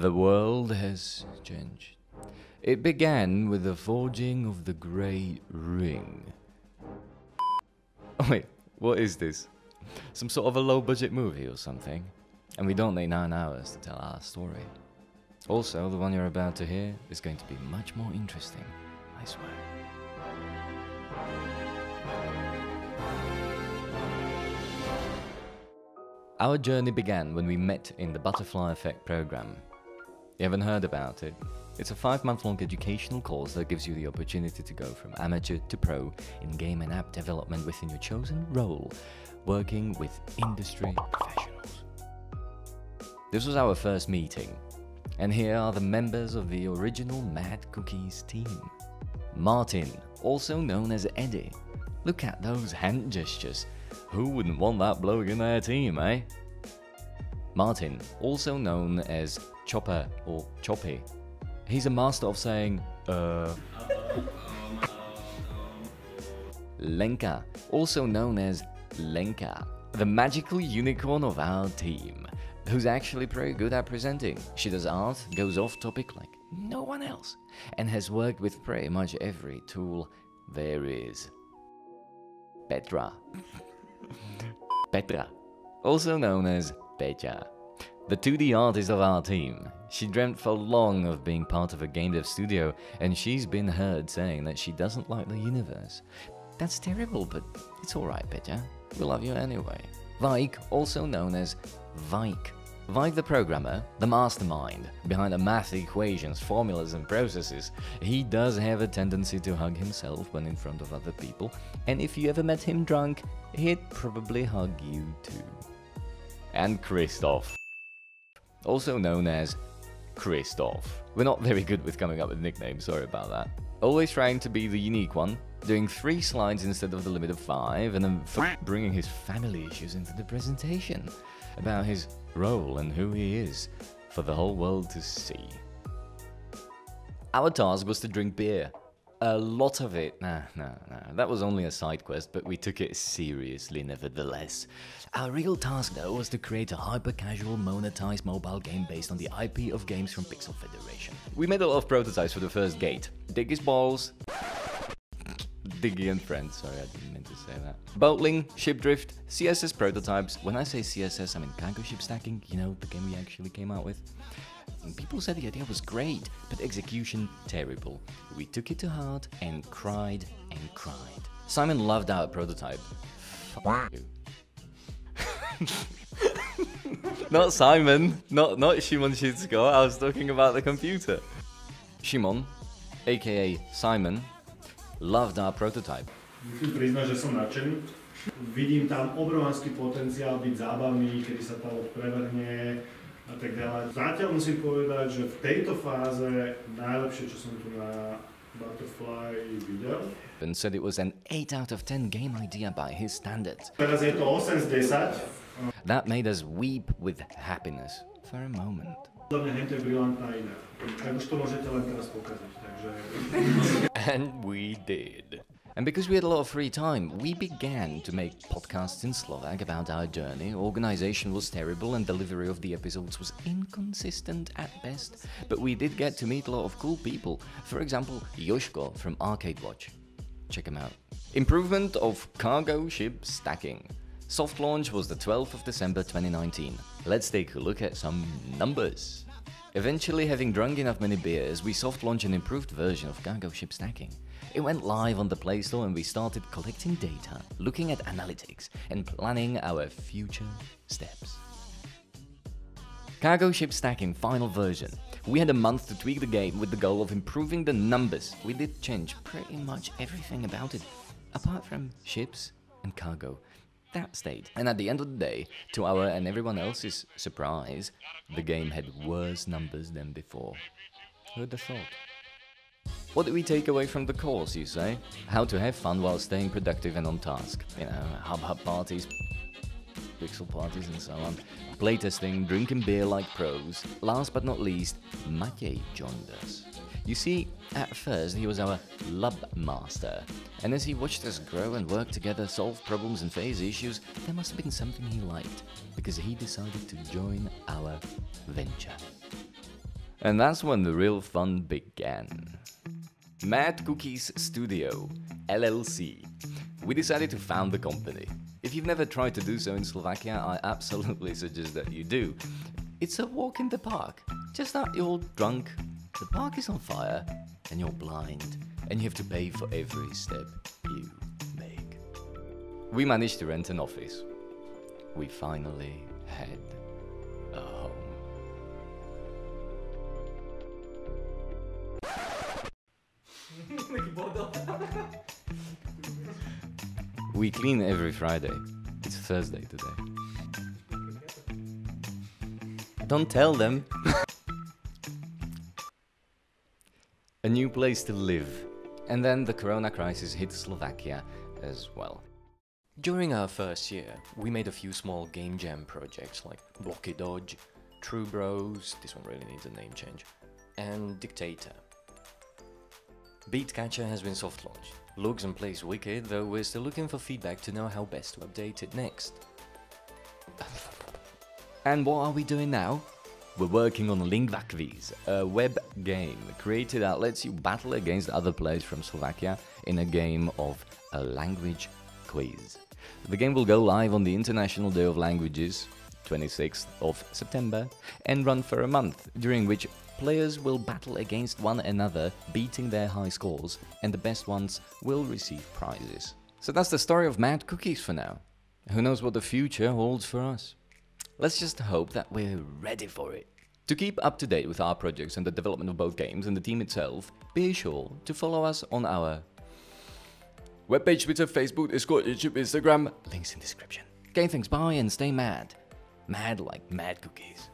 The world has changed. It began with the forging of the Great Ring. Oh wait, what is this? Some sort of a low-budget movie or something? And we don't need 9 hours to tell our story. Also, the one you're about to hear is going to be much more interesting, I swear. Our journey began when we met in the Butterfly Effect program. You haven't heard about it? It's a 5-month-long educational course that gives you the opportunity to go from amateur to pro in game and app development within your chosen role, working with industry professionals. This was our first meeting, and here are the members of the original Mad Cookies team. Martin, also known as Eddie. Look at those hand gestures. Who wouldn't want that bloke in their team, eh? Martin, also known as Chopper or Choppy. He's a master of saying, Lenka, also known as Lenka, the magical unicorn of our team, who's actually pretty good at presenting. She does art, goes off topic like no one else, and has worked with pretty much every tool there is. Petra. Petra, also known as Pecha, the 2D artist of our team. She dreamt for long of being part of a game dev studio, and she's been heard saying that she doesn't like the universe. That's terrible, but it's alright, Pecha. We love you anyway. Vike, also known as Vike. Vike the programmer, the mastermind behind the math equations, formulas and processes. He does have a tendency to hug himself when in front of other people, and if you ever met him drunk, he'd probably hug you too. And Christoph, also known as Christoph. We're not very good with coming up with nicknames, sorry about that. Always trying to be the unique one, doing 3 slides instead of the limit of 5, and then bringing his family issues into the presentation about his role and who he is for the whole world to see. Our task was to drink beer. A lot of it. Nah. That was only a side quest, but we took it seriously nevertheless. Our real task, though, was to create a hyper-casual, monetized mobile game based on the IP of games from Pixel Federation. We made a lot of prototypes for the first gate. Diggy's Balls. Diggy and Friends, sorry, I didn't mean to say that. Boatling, Ship Drift, CSS prototypes. When I say CSS, I mean cargo ship stacking, you know, the game we actually came out with. And people said the idea was great, but execution terrible. We took it to heart and cried and cried. Simon loved our prototype. F you. Not Simon, not Shimon Shitsuko, I was talking about the computer. Shimon, aka Simon, loved our prototype. Musím priznať, že som nadšený. Vidím tam obrovský potenciál byť zábavný, kedy sa to prevrhne a tak ďalej. Zatiaľ musím povedať, že v tejto fáze najlepšie, čo som tu na Butterfly videl. And said it was an 8 out of 10 game idea by his standards. Teraz je to 8 z 10. That made us weep with happiness for a moment. Za mňa hento je brilantná idea. Tak už to môžete len teraz pokaziť, takže... And we did. And because we had a lot of free time, we began to make podcasts in Slovak about our journey. Organization was terrible and delivery of the episodes was inconsistent at best, but we did get to meet a lot of cool people. For example, Yoshko from Arcade Watch. Check him out. Improvement of cargo ship stacking. Soft launch was the 12th of December 2019. Let's take a look at some numbers. Eventually, having drunk enough many beers, we soft launched an improved version of cargo ship stacking. It went live on the Play Store and we started collecting data, looking at analytics, and planning our future steps. Cargo ship stacking final version. We had a month to tweak the game with the goal of improving the numbers. We did change pretty much everything about it, apart from ships and cargo. That stayed. And at the end of the day, to our and everyone else's surprise, the game had worse numbers than before. Who'd have thought? What did we take away from the course, you say? How to have fun while staying productive and on task. You know, hub parties, pixel parties and so on. Playtesting, drinking beer like pros. Last but not least, Maciej joined us. You see, at first he was our lab master, and as he watched us grow and work together, solve problems and face issues, there must have been something he liked, because he decided to join our venture. And that's when the real fun began. Mad Cookies Studio, LLC. We decided to found the company. If you've never tried to do so in Slovakia, I absolutely suggest that you do. It's a walk in the park. Just that you're drunk, the park is on fire, and you're blind, and you have to pay for every step you make. We managed to rent an office. We finally had a home. We clean every Friday. It's Thursday today. Don't tell them. A new place to live. And then the corona crisis hit Slovakia as well. During our first year, we made a few small game jam projects like Blocky Dodge, True Bros, this one really needs a name change, and Dictator. Beat Catcher has been soft launched. Looks and plays wicked, though we're still looking for feedback to know how best to update it next. And what are we doing now? We're working on Lingvakviz, a web game created that lets you battle against other players from Slovakia in a game of a language quiz. The game will go live on the International Day of Languages, 26th of September, and run for a month, during which players will battle against one another, beating their high scores, and the best ones will receive prizes. So that's the story of Mad Cookies for now. Who knows what the future holds for us? Let's just hope that we're ready for it. To keep up to date with our projects and the development of both games and the team itself, be sure to follow us on our webpage, Twitter, Facebook, Discord, YouTube, Instagram. Links in description. Okay, thanks, bye, and stay mad. Mad like Mad Cookies.